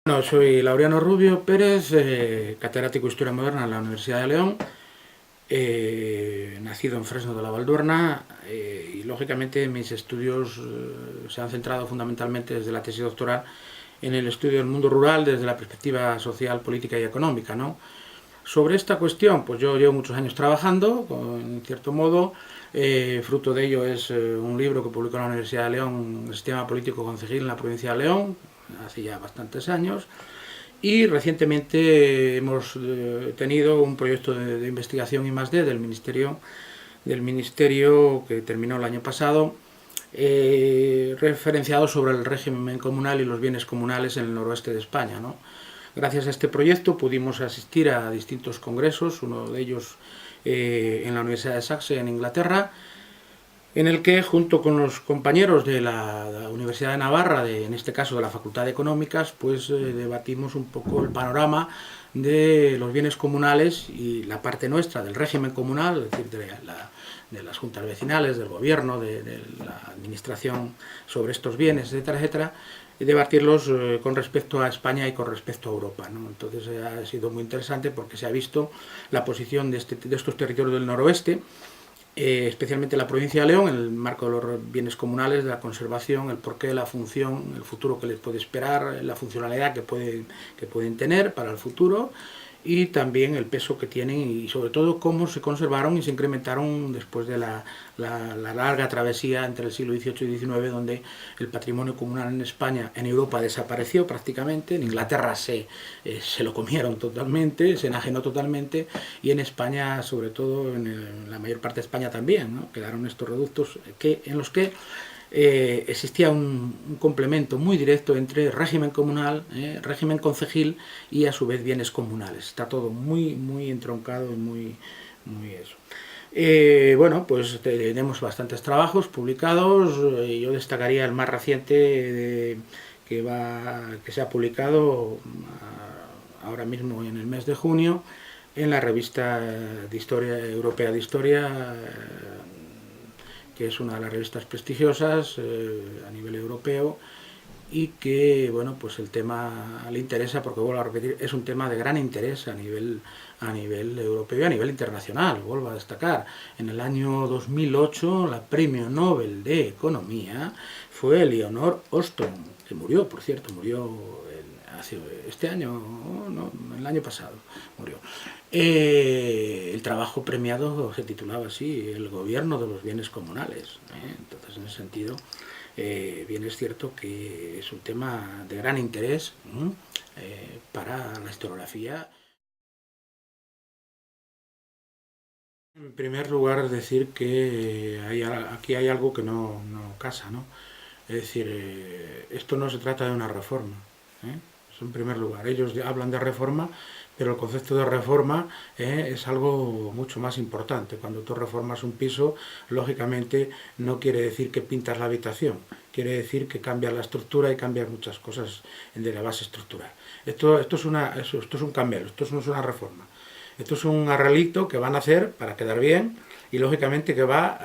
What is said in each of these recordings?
Bueno, soy Laureano Rubio Pérez, catedrático de Historia Moderna en la Universidad de León, nacido en Fresno de la Valduerna, y lógicamente mis estudios se han centrado fundamentalmente desde la tesis doctoral en el estudio del mundo rural desde la perspectiva social, política y económica, ¿no? Sobre esta cuestión, pues yo llevo muchos años trabajando, en cierto modo, fruto de ello es un libro que publicó la Universidad de León, el Sistema Político Concejil en la provincia de León, hace ya bastantes años, y recientemente hemos tenido un proyecto de investigación I+D del ministerio que terminó el año pasado, referenciado sobre el régimen comunal y los bienes comunales en el noroeste de España, ¿no? Gracias a este proyecto pudimos asistir a distintos congresos, uno de ellos en la Universidad de Sussex, en Inglaterra, en el que junto con los compañeros de la Universidad de Navarra, en este caso de la Facultad de Económicas, pues debatimos un poco el panorama de los bienes comunales y la parte nuestra del régimen comunal, es decir, de las juntas vecinales, del gobierno, de la administración sobre estos bienes, etcétera, etcétera, y debatirlos con respecto a España y con respecto a Europa, ¿no? Entonces ha sido muy interesante porque se ha visto la posición de estos territorios del noroeste, especialmente la provincia de León, en el marco de los bienes comunales, de la conservación, el porqué, la función, el futuro que les puede esperar, la funcionalidad que pueden tener para el futuro, y también el peso que tienen y sobre todo cómo se conservaron y se incrementaron después de la larga travesía entre el siglo XVIII y XIX, donde el patrimonio comunal en España, en Europa desapareció prácticamente, en Inglaterra se lo comieron totalmente, se enajenó totalmente, y en España, sobre todo en la mayor parte de España también, ¿no? Quedaron estos reductos en los que existía un complemento muy directo entre régimen comunal, régimen concejil y a su vez bienes comunales. Está todo muy entroncado y muy eso. Bueno, pues tenemos bastantes trabajos publicados. Yo destacaría el más reciente que se ha publicado ahora mismo en el mes de junio en la revista de Historia Europea de Historia, que es una de las revistas prestigiosas a nivel europeo, y que, bueno, pues el tema le interesa porque, vuelvo a repetir, es un tema de gran interés a nivel europeo y a nivel internacional. Vuelvo a destacar, en el año 2008 la premio Nobel de Economía fue Elinor Ostrom, que murió, por cierto, este año, no, el año pasado murió. El trabajo premiado se titulaba así, El gobierno de los bienes comunales. Entonces, en ese sentido, bien es cierto que es un tema de gran interés para la historiografía. En primer lugar, decir que aquí hay algo que no casa, ¿no? Es decir, esto no se trata de una reforma, eso en primer lugar. Ellos hablan de reforma, pero el concepto de reforma es algo mucho más importante. Cuando tú reformas un piso, lógicamente no quiere decir que pintas la habitación, quiere decir que cambias la estructura y cambias muchas cosas de la base estructural. Esto es un cambio, esto no es una reforma. Esto es un arreglito que van a hacer para quedar bien y lógicamente que va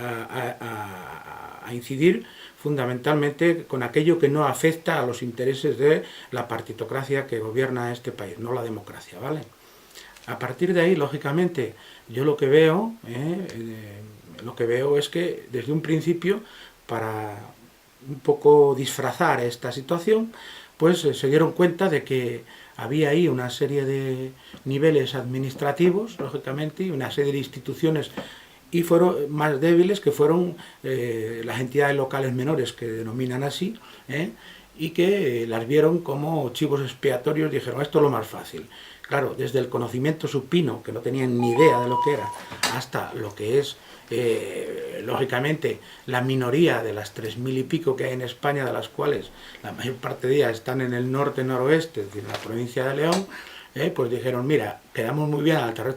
a incidir fundamentalmente con aquello que no afecta a los intereses de la partitocracia que gobierna este país, no la democracia, ¿vale? A partir de ahí, lógicamente, yo lo que veo es que desde un principio, para un poco disfrazar esta situación, pues se dieron cuenta de que había ahí una serie de niveles administrativos, lógicamente, y una serie de instituciones y fueron más débiles, que fueron las entidades locales menores, que denominan así, y que las vieron como chivos expiatorios. Dijeron, esto es lo más fácil. Claro, desde el conocimiento supino, que no tenían ni idea de lo que era, hasta lo que es, lógicamente, la minoría de las 3.000 y pico que hay en España, de las cuales la mayor parte de ellas están en el norte-noroeste, es decir, en la provincia de León, pues dijeron, mira, quedamos muy bien ante el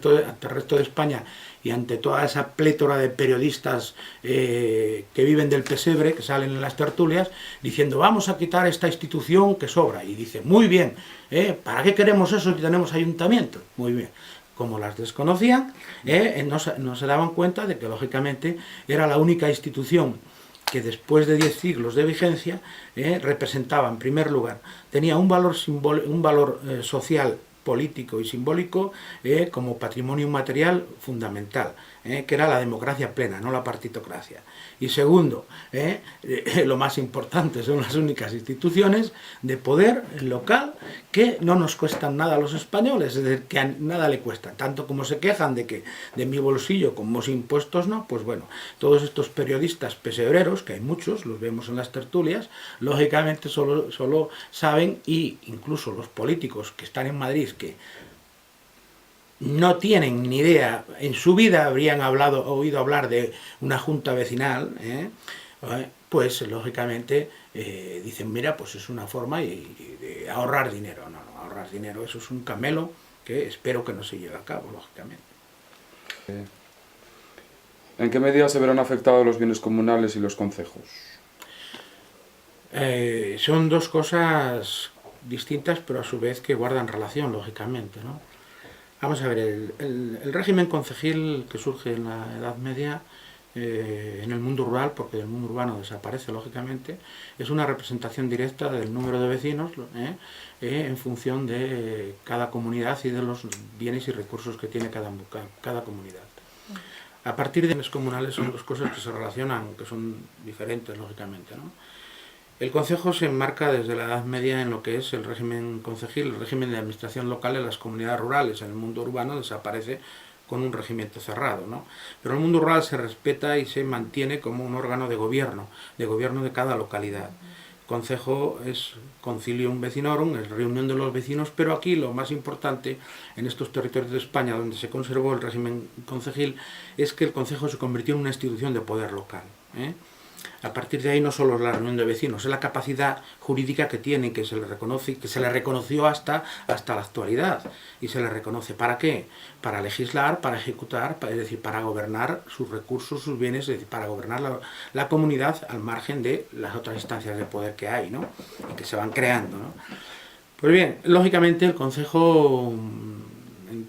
resto de España y ante toda esa plétora de periodistas que viven del pesebre, que salen en las tertulias, diciendo, vamos a quitar esta institución que sobra. Y dice, muy bien, ¿para qué queremos eso si tenemos ayuntamientos? Muy bien. Como las desconocían, no se daban cuenta de que, lógicamente, era la única institución que después de 10 siglos de vigencia representaba, en primer lugar, tenía un valor, social, político y simbólico como patrimonio material fundamental, que era la democracia plena, no la partitocracia. Y segundo, lo más importante, son las únicas instituciones de poder local que no nos cuestan nada a los españoles, es decir, que a nada le cuestan, tanto como se quejan de que de mi bolsillo como los impuestos no, pues bueno, todos estos periodistas pesebreros, que hay muchos, los vemos en las tertulias, lógicamente solo saben, y incluso los políticos que están en Madrid, que no tienen ni idea, en su vida habrían oído hablar de una junta vecinal, pues lógicamente dicen, mira, pues es una forma de ahorrar dinero. No, ahorrar dinero, eso es un camelo que espero que no se lleve a cabo, lógicamente. ¿En qué medida se verán afectados los bienes comunales y los concejos? Son dos cosas distintas, pero a su vez que guardan relación, lógicamente, ¿no? Vamos a ver, el régimen concejil que surge en la Edad Media, en el mundo rural, porque del mundo urbano desaparece, lógicamente, es una representación directa del número de vecinos en función de cada comunidad y de los bienes y recursos que tiene cada comunidad. A partir de bienes comunales son dos cosas que se relacionan, que son diferentes, lógicamente, ¿no? El concejo se enmarca desde la Edad Media en lo que es el régimen concejil, el régimen de administración local en las comunidades rurales. En el mundo urbano desaparece con un regimiento cerrado, ¿no? Pero en el mundo rural se respeta y se mantiene como un órgano de gobierno de cada localidad. Concejo es concilium vecinorum, es reunión de los vecinos, pero aquí lo más importante en estos territorios de España donde se conservó el régimen concejil es que el concejo se convirtió en una institución de poder local. A partir de ahí no solo es la reunión de vecinos, es la capacidad jurídica que tiene, que se le reconoce, que se le reconoció hasta la actualidad. Y se le reconoce ¿para qué? Para legislar, para ejecutar, es decir, para gobernar sus recursos, sus bienes, es decir, para gobernar la comunidad al margen de las otras instancias de poder que hay, ¿no? Y que se van creando, ¿no? Pues bien, lógicamente el concejo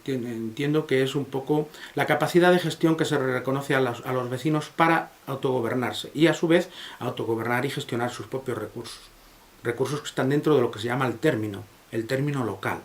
entiendo que es un poco la capacidad de gestión que se reconoce a los vecinos para autogobernarse y a su vez autogobernar y gestionar sus propios recursos que están dentro de lo que se llama el término local,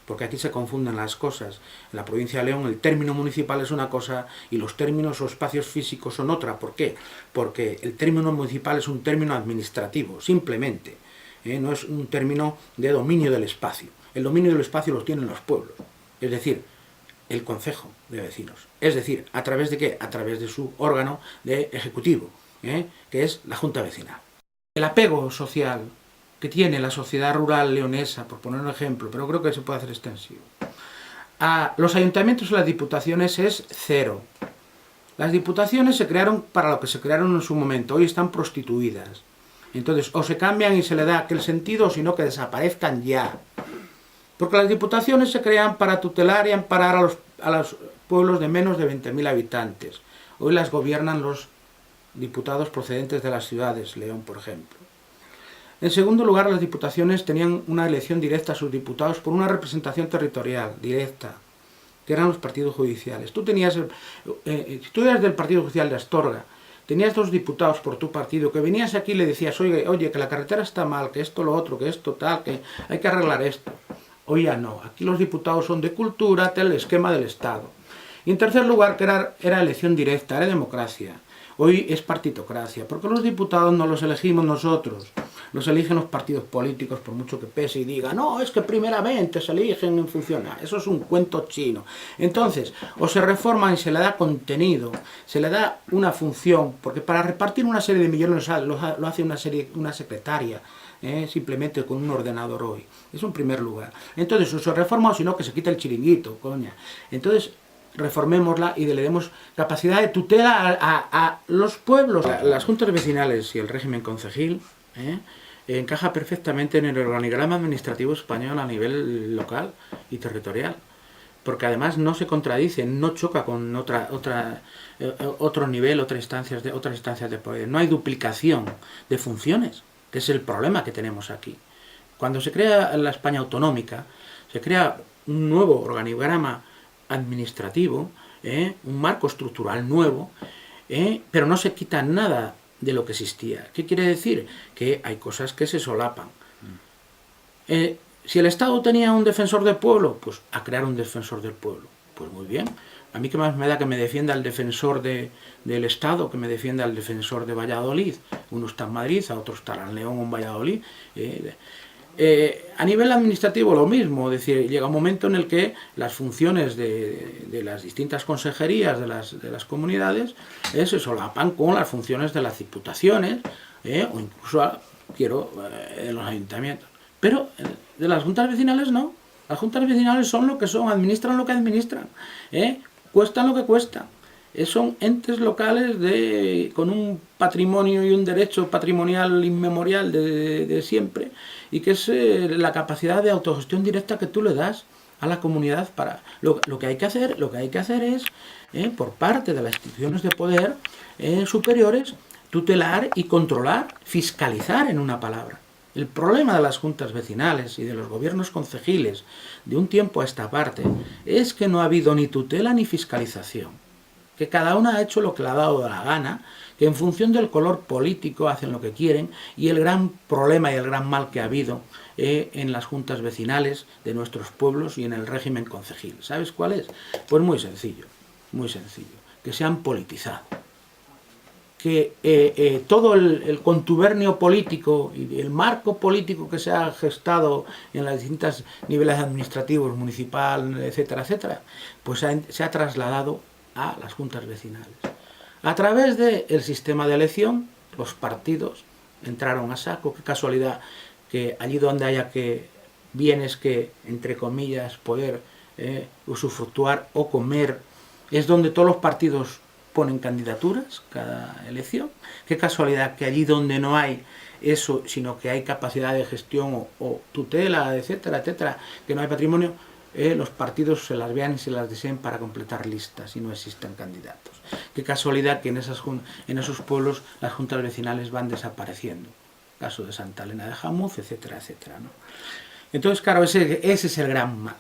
porque aquí se confunden las cosas. En la provincia de León el término municipal es una cosa y los términos o espacios físicos son otra. ¿Por qué? Porque el término municipal es un término administrativo, simplemente, no es un término de dominio del espacio. El dominio del espacio lo tienen los pueblos, es decir, el concejo de vecinos. Es decir, ¿a través de qué? A través de su órgano de ejecutivo, que es la Junta Vecinal. El apego social que tiene la sociedad rural leonesa, por poner un ejemplo, pero creo que se puede hacer extensivo, a los ayuntamientos y las diputaciones es cero. Las diputaciones se crearon para lo que se crearon en su momento, hoy están prostituidas. Entonces, o se cambian y se le da aquel sentido, o sino que desaparezcan ya. Porque las diputaciones se crean para tutelar y amparar a los pueblos de menos de 20.000 habitantes. Hoy las gobiernan los diputados procedentes de las ciudades, León, por ejemplo. En segundo lugar, las diputaciones tenían una elección directa a sus diputados por una representación territorial directa, que eran los partidos judiciales. Si tú eras del partido judicial de Astorga, tenías 2 diputados por tu partido, que venías aquí y le decías, oye, que la carretera está mal, que esto, lo otro, que esto, tal, que hay que arreglar esto. Hoy ya no, aquí los diputados son de cultura, del esquema del Estado. Y en tercer lugar, que era elección directa, era democracia. Hoy es partitocracia, porque los diputados no los elegimos nosotros, los eligen los partidos políticos, por mucho que pese y diga, no, es que primeramente se eligen en función a... Eso es un cuento chino. Entonces, o se reforma y se le da contenido, se le da una función, porque para repartir una serie de millones lo hace una secretaria, simplemente con un ordenador hoy. Es un primer lugar. Entonces, o se reforma o si no, que se quita el chiringuito, coña. Entonces, reformémosla y le demos capacidad de tutela a los pueblos. Las juntas vecinales y el régimen concejil encaja perfectamente en el organigrama administrativo español a nivel local y territorial, porque además no se contradice, no choca con otro nivel, otras instancias de poder. No hay duplicación de funciones, que es el problema que tenemos aquí. Cuando se crea la España autonómica, se crea un nuevo organigrama administrativo, un marco estructural nuevo, pero no se quita nada de lo que existía. ¿Qué quiere decir? Que hay cosas que se solapan. Si el Estado tenía un defensor del pueblo, pues a crear un defensor del pueblo. Pues muy bien. A mí qué más me da que me defienda el defensor del Estado, que me defienda el defensor de Valladolid. Uno está en Madrid, a otro está en León o en Valladolid. A nivel administrativo lo mismo, es decir, llega un momento en el que las funciones de las distintas consejerías de las comunidades se solapan con las funciones de las diputaciones o incluso en los ayuntamientos. Pero de las juntas vecinales no. Las juntas vecinales son lo que son, administran lo que administran, cuestan lo que cuestan. Son entes locales con un patrimonio y un derecho patrimonial inmemorial de siempre, y que es la capacidad de autogestión directa que tú le das a la comunidad. Lo que hay que hacer es, por parte de las instituciones de poder superiores, tutelar y controlar, fiscalizar, en una palabra. El problema de las juntas vecinales y de los gobiernos concejiles de un tiempo a esta parte es que no ha habido ni tutela ni fiscalización, que cada una ha hecho lo que le ha dado la gana, que en función del color político hacen lo que quieren, y el gran problema y el gran mal que ha habido en las juntas vecinales de nuestros pueblos y en el régimen concejil. ¿Sabes cuál es? Pues muy sencillo, que se han politizado. Que todo el contubernio político y el marco político que se ha gestado en los distintos niveles administrativos, municipal, etcétera, etcétera, pues se ha trasladado a las juntas vecinales. A través del sistema de elección, los partidos entraron a saco. Qué casualidad que allí donde haya bienes que, entre comillas, poder usufructuar o comer, es donde todos los partidos ponen candidaturas cada elección. Qué casualidad que allí donde no hay eso, sino que hay capacidad de gestión o tutela, etcétera, etcétera, que no hay patrimonio, los partidos se las vean y se las deseen para completar listas y no existen candidatos. Qué casualidad que en esos pueblos las juntas vecinales van desapareciendo. Caso de Santa Elena de Jamuz, etcétera, etcétera, ¿no? Entonces, claro, ese es el gran mal.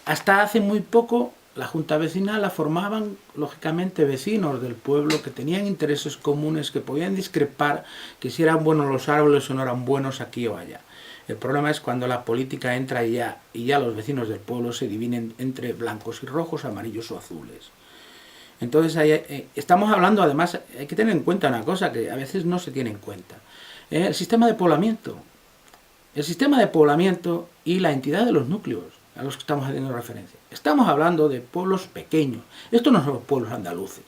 Hasta hace muy poco la junta vecinal la formaban, lógicamente, vecinos del pueblo que tenían intereses comunes, que podían discrepar, que si eran buenos los árboles o no eran buenos aquí o allá. El problema es cuando la política entra y ya los vecinos del pueblo se dividen entre blancos y rojos, amarillos o azules. Entonces, estamos hablando, además, hay que tener en cuenta una cosa que a veces no se tiene en cuenta. El sistema de poblamiento. El sistema de poblamiento y la entidad de los núcleos a los que estamos haciendo referencia. Estamos hablando de pueblos pequeños. Estos no son los pueblos andaluces.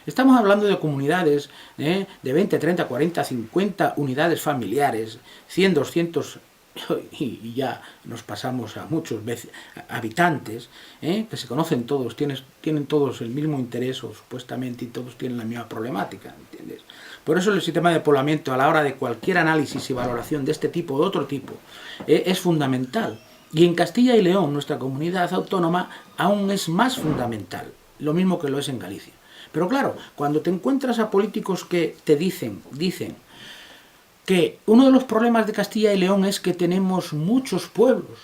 Estamos hablando de comunidades de 20, 30, 40, 50 unidades familiares, 100, 200 y ya nos pasamos a muchos habitantes, que se conocen todos, tienen todos el mismo interés o supuestamente, y todos tienen la misma problemática, ¿entiendes? Por eso el sistema de poblamiento a la hora de cualquier análisis y valoración de este tipo o de otro tipo es fundamental. Y en Castilla y León, nuestra comunidad autónoma, aún es más fundamental, lo mismo que lo es en Galicia. Pero claro, cuando te encuentras a políticos que te dicen que uno de los problemas de Castilla y León es que tenemos muchos pueblos,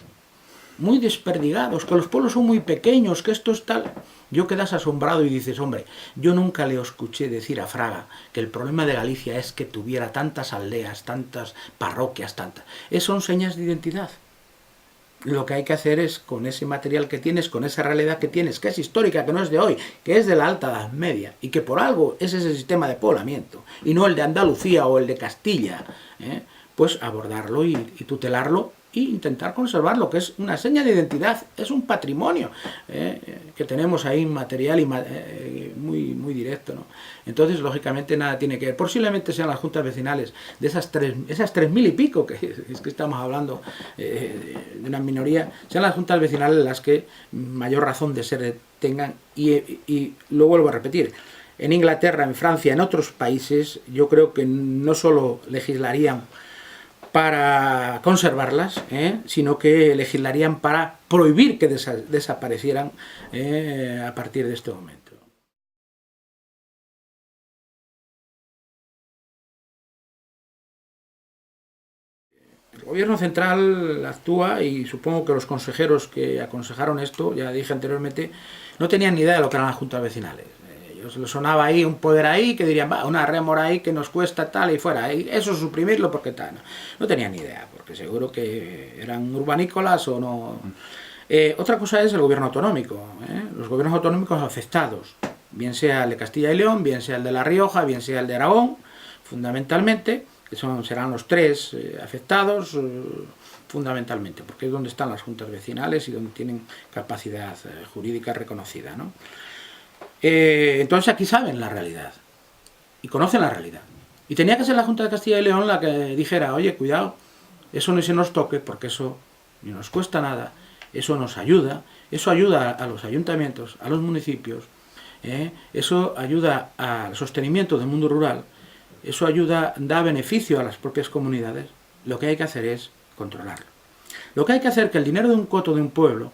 muy desperdigados, que los pueblos son muy pequeños, que esto es tal. Yo quedas asombrado y dices, hombre, yo nunca le escuché decir a Fraga que el problema de Galicia es que tuviera tantas aldeas, tantas parroquias, tantas. Son señas de identidad. Lo que hay que hacer es, con ese material que tienes, con esa realidad que tienes, que es histórica, que no es de hoy, que es de la Alta Edad Media, y que por algo es ese sistema de poblamiento, y no el de Andalucía o el de Castilla, pues abordarlo y tutelarlo e intentar conservarlo, que es una seña de identidad, es un patrimonio que tenemos ahí material y muy directo, ¿no? Entonces, lógicamente, nada tiene que ver. Posiblemente sean las juntas vecinales de esas 3.000 y pico, que es que estamos hablando de una minoría, sean las juntas vecinales las que mayor razón de ser tengan. Y lo vuelvo a repetir, en Inglaterra, en Francia, en otros países, yo creo que no solo legislarían para conservarlas, sino que legislarían para prohibir que desaparecieran a partir de este momento. El gobierno central actúa, y supongo que los consejeros que aconsejaron esto, ya dije anteriormente, no tenían ni idea de lo que eran las juntas vecinales. os le sonaba ahí un poder ahí que dirían, va, una rémora ahí que nos cuesta tal y fuera, y eso suprimirlo porque tal. No tenía ni idea, porque seguro que eran urbanícolas o no. Otra cosa es el gobierno autonómico, los gobiernos autonómicos afectados, bien sea el de Castilla y León, bien sea el de La Rioja, bien sea el de Aragón, fundamentalmente, que serán los tres afectados, fundamentalmente, porque es donde están las juntas vecinales y donde tienen capacidad jurídica reconocida, ¿no? Entonces aquí saben la realidad y conocen la realidad. Y tenía que ser la Junta de Castilla y León la que dijera, oye, cuidado, eso no se nos toque porque eso ni nos cuesta nada, eso nos ayuda, eso ayuda a los ayuntamientos, a los municipios, eso ayuda al sostenimiento del mundo rural, eso ayuda, da beneficio a las propias comunidades. Lo que hay que hacer es controlarlo. Lo que hay que hacer es que el dinero de un coto de un pueblo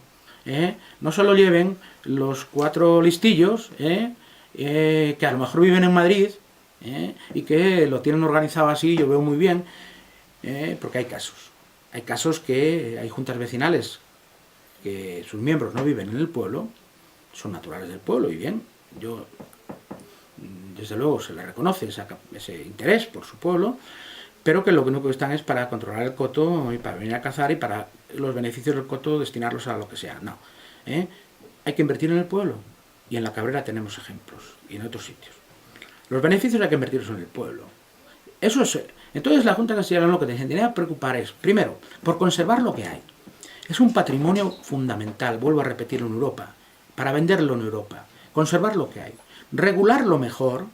no solo lleven los 4 listillos que a lo mejor viven en Madrid y que lo tienen organizado así, yo veo muy bien, porque hay casos que hay juntas vecinales que sus miembros no viven en el pueblo, son naturales del pueblo y bien, yo desde luego se le reconoce ese interés por su pueblo, pero que lo único que están es para controlar el coto y para venir a cazar y para los beneficios del coto destinarlos a lo que sea. No, hay que invertir en el pueblo, y en La Cabrera tenemos ejemplos, y en otros sitios. Los beneficios hay que invertirlos en el pueblo. Eso es. Entonces la Junta de Castilla y León lo que te tendría que preocupar es, primero, por conservar lo que hay. Es un patrimonio fundamental, vuelvo a repetirlo, en Europa, para venderlo en Europa, conservar lo que hay, regularlo mejor,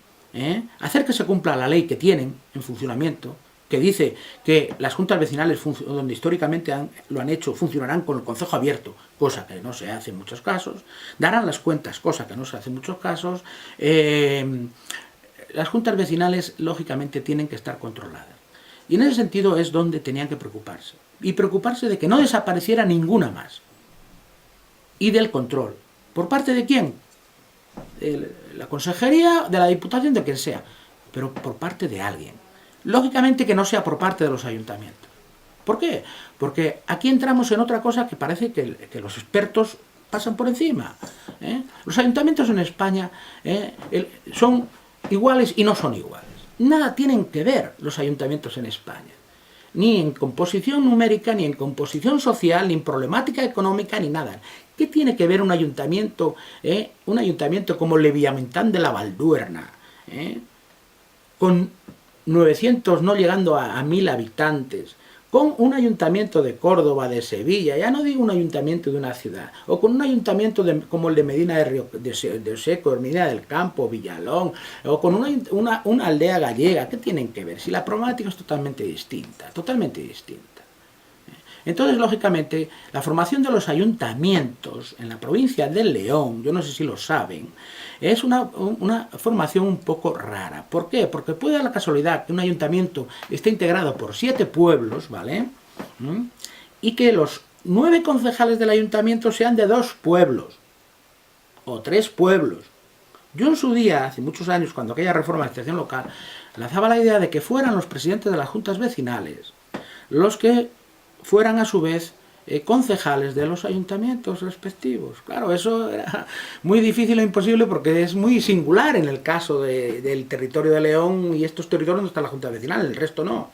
hacer que se cumpla la ley que tienen en funcionamiento, que dice que las juntas vecinales, donde históricamente lo han hecho, funcionarán con el concejo abierto, cosa que no se hace en muchos casos, darán las cuentas, cosa que no se hace en muchos casos. Las juntas vecinales, lógicamente, tienen que estar controladas. Y en ese sentido es donde tenían que preocuparse. Y preocuparse de que no desapareciera ninguna más. Y del control. ¿Por parte de quién? De la consejería, de la diputación, de quien sea. Pero por parte de alguien. Lógicamente que no sea por parte de los ayuntamientos. ¿Por qué? Porque aquí entramos en otra cosa que parece que los expertos pasan por encima. Los ayuntamientos en España son iguales y no son iguales. Nada tienen que ver los ayuntamientos en España. Ni en composición numérica, ni en composición social, ni en problemática económica, ni nada. ¿Qué tiene que ver un ayuntamiento como Leviamentán de la Valduerna, con 900, no llegando a 1000 habitantes, con un ayuntamiento de Córdoba, de Sevilla, ya no digo un ayuntamiento de una ciudad, o con un ayuntamiento como el de Medina de Oseco, Medina del Campo, Villalón, o con una aldea gallega? ¿Qué tienen que ver? Si la problemática es totalmente distinta, totalmente distinta. Entonces, lógicamente, la formación de los ayuntamientos en la provincia de León, yo no sé si lo saben, es una formación un poco rara. ¿Por qué? Porque puede dar la casualidad que un ayuntamiento esté integrado por 7 pueblos, ¿vale? Y que los 9 concejales del ayuntamiento sean de 2 pueblos, o 3 pueblos. Yo en su día, hace muchos años, cuando aquella reforma de la administración local, lanzaba la idea de que fueran los presidentes de las juntas vecinales los que fueran a su vez concejales de los ayuntamientos respectivos. Claro, eso era muy difícil e imposible porque es muy singular en el caso del territorio de León y estos territorios donde está la junta vecinal, el resto no.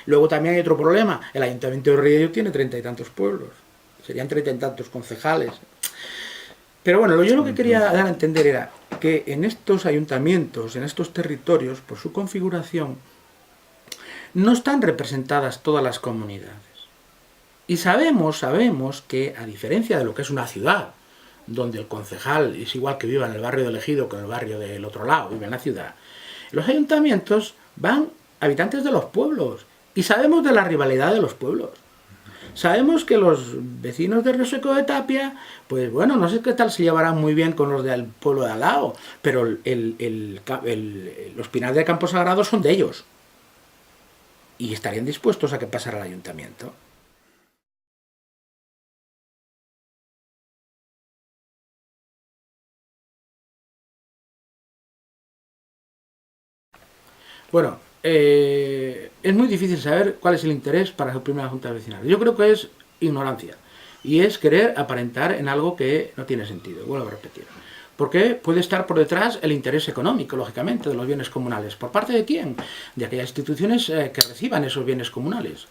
Luego también hay otro problema, el ayuntamiento de Riello tiene 30 y tantos pueblos, serían 30 y tantos concejales. Pero bueno, yo lo que quería dar a entender era que en estos ayuntamientos, en estos territorios, por su configuración, no están representadas todas las comunidades. Y sabemos que, a diferencia de lo que es una ciudad, donde el concejal es igual que viva en el barrio de Ejido que en el barrio del otro lado, vive en la ciudad, los ayuntamientos van habitantes de los pueblos. Y sabemos de la rivalidad de los pueblos. Sabemos que los vecinos de Resueco de Tapia, pues bueno, no sé qué tal se llevarán muy bien con los del pueblo de al lado, pero los Pinales de Campo Sagrado son de ellos. Y estarían dispuestos a que pasara al ayuntamiento. Bueno, es muy difícil saber cuál es el interés para suprimir la junta vecinal. Yo creo que es ignorancia y es querer aparentar en algo que no tiene sentido. Vuelvo a repetir. Porque puede estar por detrás el interés económico, lógicamente, de los bienes comunales. ¿Por parte de quién? De aquellas instituciones que reciban esos bienes comunales.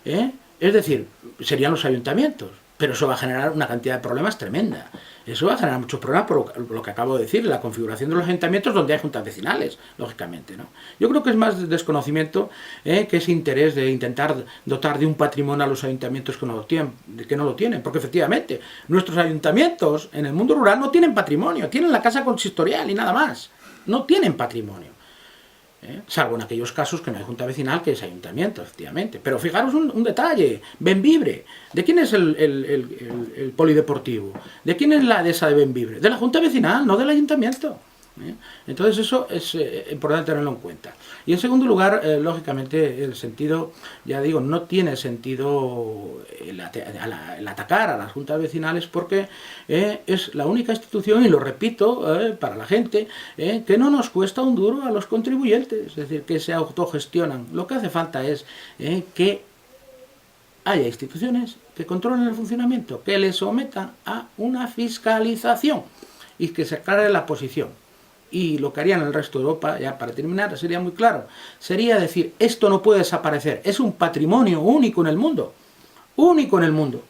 Es decir, serían los ayuntamientos. Pero eso va a generar una cantidad de problemas tremenda. Eso va a generar muchos problemas por lo que acabo de decir, la configuración de los ayuntamientos donde hay juntas vecinales, lógicamente, ¿no? Yo creo que es más desconocimiento que ese interés de intentar dotar de un patrimonio a los ayuntamientos que no lo tienen. Porque efectivamente, nuestros ayuntamientos en el mundo rural no tienen patrimonio, tienen la casa consistorial y nada más. No tienen patrimonio. Salvo en aquellos casos que no hay junta vecinal, que es ayuntamiento, efectivamente. Pero fijaros un detalle, Bembibre. ¿De quién es el polideportivo? ¿De quién es la dehesa de Bembibre? De la junta vecinal, no del ayuntamiento. Entonces eso es importante tenerlo en cuenta. Y en segundo lugar, lógicamente, el sentido, ya digo, no tiene sentido el atacar a las juntas vecinales porque es la única institución, y lo repito para la gente, que no nos cuesta un duro a los contribuyentes, es decir, que se autogestionan. Lo que hace falta es que haya instituciones que controlen el funcionamiento, que les sometan a una fiscalización y que se aclare la posición. Y lo que harían el resto de Europa, ya para terminar, sería muy claro. Sería decir, esto no puede desaparecer, es un patrimonio único en el mundo. Único en el mundo.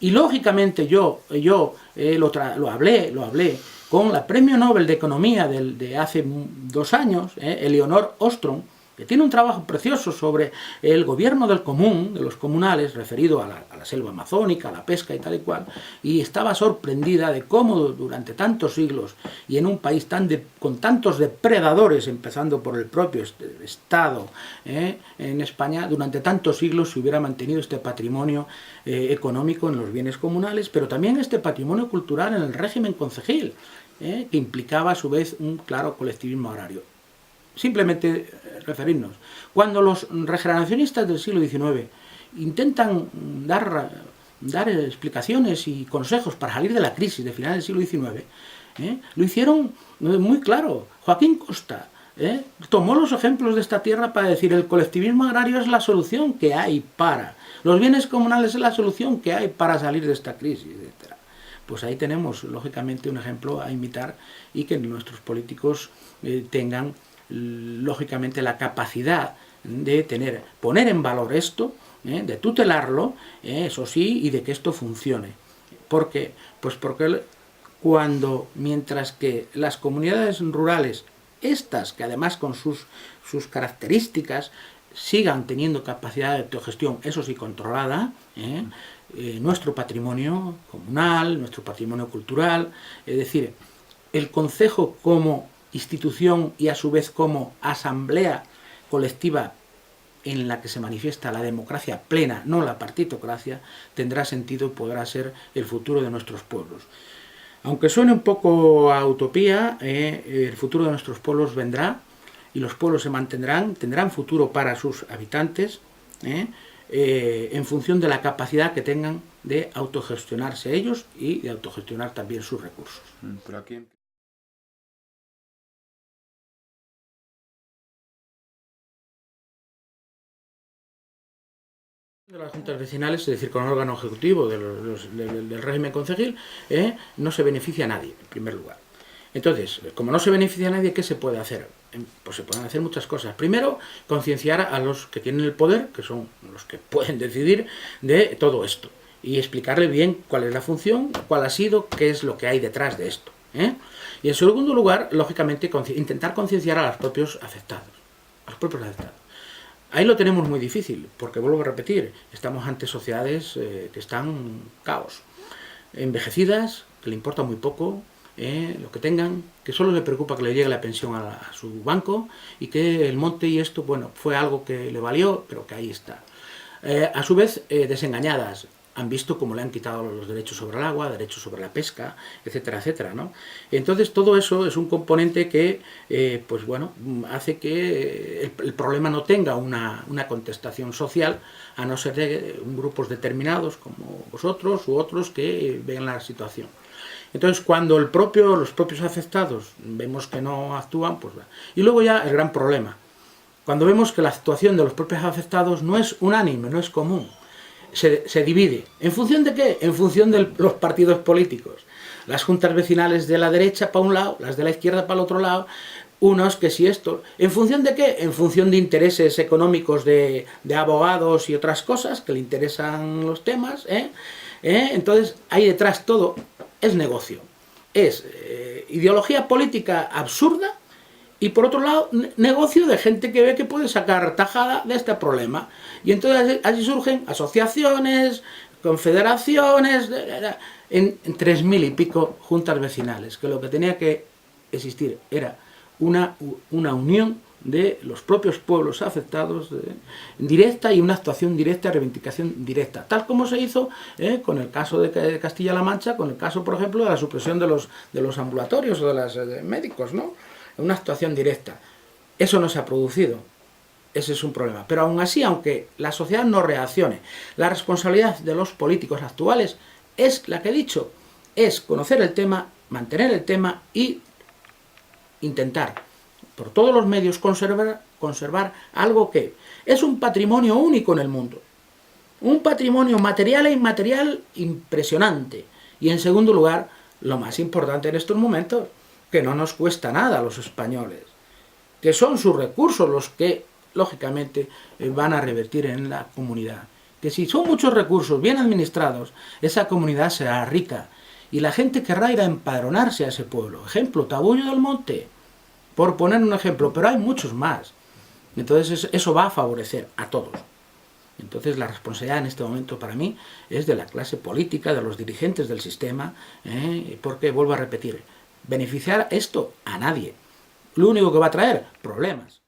Y lógicamente yo lo hablé con la Premio Nobel de Economía de hace 2 años, Eleonor Ostrom, que tiene un trabajo precioso sobre el gobierno del común, de los comunales, referido a la selva amazónica, a la pesca y tal y cual, y estaba sorprendida de cómo durante tantos siglos, y en un país con tantos depredadores, empezando por el propio Estado en España, durante tantos siglos se hubiera mantenido este patrimonio económico en los bienes comunales, pero también este patrimonio cultural en el régimen concejil, que implicaba a su vez un claro colectivismo agrario. Simplemente referirnos. Cuando los regeneracionistas del siglo XIX intentan dar explicaciones y consejos para salir de la crisis de finales del siglo XIX, lo hicieron muy claro. Joaquín Costa tomó los ejemplos de esta tierra para decir el colectivismo agrario es la solución que hay para, los bienes comunales es la solución que hay para salir de esta crisis, etc. Pues ahí tenemos, lógicamente, un ejemplo a imitar y que nuestros políticos tengan lógicamente la capacidad de poner en valor esto, de tutelarlo, eso sí, y de que esto funcione. ¿Por qué? Pues porque mientras que las comunidades rurales, estas que además con sus características sigan teniendo capacidad de autogestión, eso sí controlada, nuestro patrimonio comunal, nuestro patrimonio cultural, es decir, el concejo como institución y a su vez como asamblea colectiva en la que se manifiesta la democracia plena, no la partitocracia, tendrá sentido y podrá ser el futuro de nuestros pueblos. Aunque suene un poco a utopía, el futuro de nuestros pueblos vendrá y los pueblos se mantendrán, tendrán futuro para sus habitantes, en función de la capacidad que tengan de autogestionarse ellos y de autogestionar también sus recursos. Por aquí. De las juntas vecinales, es decir, con el órgano ejecutivo del régimen concejil, no se beneficia a nadie, en primer lugar. Entonces, como no se beneficia a nadie, ¿qué se puede hacer? Pues se pueden hacer muchas cosas. Primero, concienciar a los que tienen el poder, que son los que pueden decidir de todo esto, y explicarle bien cuál es la función, cuál ha sido, qué es lo que hay detrás de esto. Y en segundo lugar, lógicamente, intentar concienciar a los propios afectados. Ahí lo tenemos muy difícil, porque vuelvo a repetir, estamos ante sociedades que están caos, envejecidas, que le importa muy poco lo que tengan, que solo le preocupa que le llegue la pensión a su banco y que el monte y esto, bueno, fue algo que le valió, pero que ahí está. A su vez, desengañadas, han visto cómo le han quitado los derechos sobre el agua, derechos sobre la pesca, etcétera, etcétera, ¿no? Entonces todo eso es un componente que, pues bueno, hace que el problema no tenga una contestación social, a no ser de grupos determinados como vosotros u otros que vean la situación. Entonces cuando los propios afectados vemos que no actúan, pues... Y luego ya el gran problema, cuando vemos que la actuación de los propios afectados no es unánime, no es común, se divide. ¿En función de qué? En función de los partidos políticos. las juntas vecinales de la derecha para un lado, las de la izquierda para el otro lado, unos que si esto... ¿En función de qué? En función de intereses económicos de abogados y otras cosas que le interesan los temas, Entonces, ahí detrás todo es negocio. Es ideología política absurda y, por otro lado, negocio de gente que ve que puede sacar tajada de este problema. Y entonces así surgen asociaciones, confederaciones, en 3.000 y pico juntas vecinales, que lo que tenía que existir era una unión de los propios pueblos afectados directa y una actuación directa, reivindicación directa, tal como se hizo con el caso de Castilla-La Mancha, con el caso, por ejemplo, de la supresión de los ambulatorios o de los médicos, ¿no? Una actuación directa. Eso no se ha producido. Ese es un problema. Pero aún así, aunque la sociedad no reaccione, la responsabilidad de los políticos actuales es la que he dicho, es conocer el tema, mantener el tema y intentar por todos los medios conservar algo que es un patrimonio único en el mundo, un patrimonio material e inmaterial impresionante, y en segundo lugar, lo más importante en estos momentos, que no nos cuesta nada a los españoles, que son sus recursos los que lógicamente van a revertir en la comunidad, que si son muchos recursos bien administrados, esa comunidad será rica y la gente querrá ir a empadronarse a ese pueblo. Ejemplo, Tabullo del Monte, por poner un ejemplo, pero hay muchos más. Entonces eso va a favorecer a todos. Entonces la responsabilidad en este momento para mí es de la clase política, de los dirigentes del sistema, porque, vuelvo a repetir, beneficiar esto a nadie. Lo único que va a traer, problemas.